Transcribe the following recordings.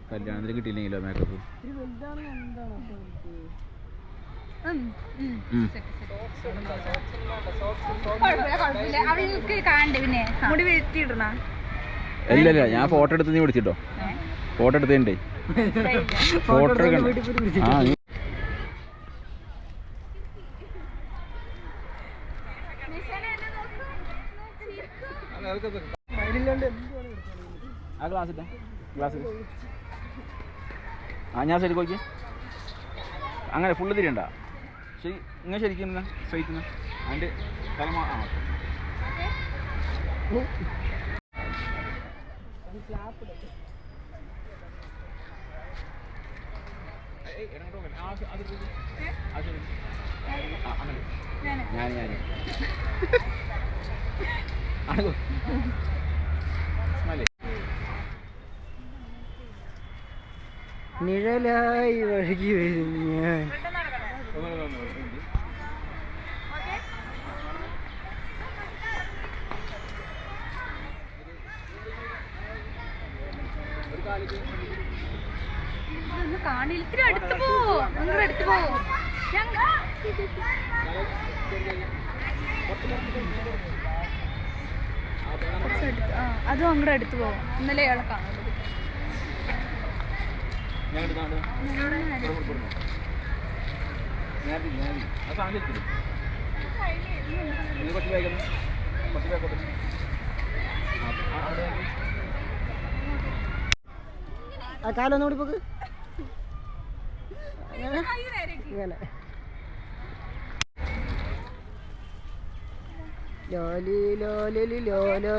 കല്യാണത്തിന് കിട്ടിയില്ലെങ്കിലോ മേക്കപ്പ്. ഇല്ല ഇല്ല, ഞാൻ ഫോട്ടോ എടുത്ത് നീ വിളിച്ചിട്ടോ? ഫോട്ടോ എടുത്തേ. ഫോട്ടോ ആ ഗ്ലാസ് ഇട്ടാ ഗ്ലാസ്. ആ ഞാൻ ശരി നോക്കി അങ്ങനെ ഫുള്ള് തിരിയണ്ട. ശരി ഇങ്ങനെ ശരിക്കും സ്ട്രൈറ്റ് അതിൻ്റെ തലമാ. നിഴലായി വഴുകി വരും ഞാൻ. കാണില്ല, ഇത്തിരി അടുത്ത് പോ, അങ്ങോട്ട് അടുത്ത് പോ. അതും അങ്ങോട്ട് അടുത്ത് പോകും. ഇന്നലെ അയാളെ കാണുന്നത്. ആ കാലൊന്നും കൂടി പോക്ക്. ഇങ്ങനെ ലോലി ലോലി ലോലോ.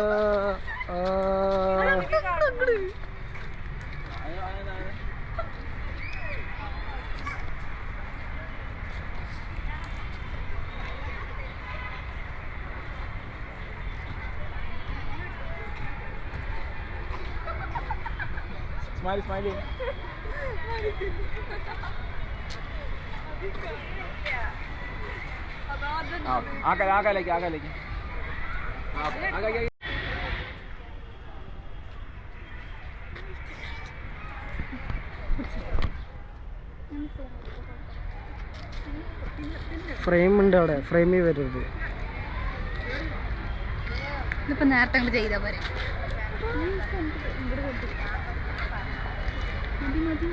Smile smile. ആകാലേക്ക് ആകാലേക്ക്. ഫ്രെയിം ഉണ്ട് അവിടെ, ഫ്രെയിമിൽ വരരുത്. ഇതിപ്പോ നേരത്തെ അങ്ങോട്ട് ചെയ്താ പോരെ. മതി മതി.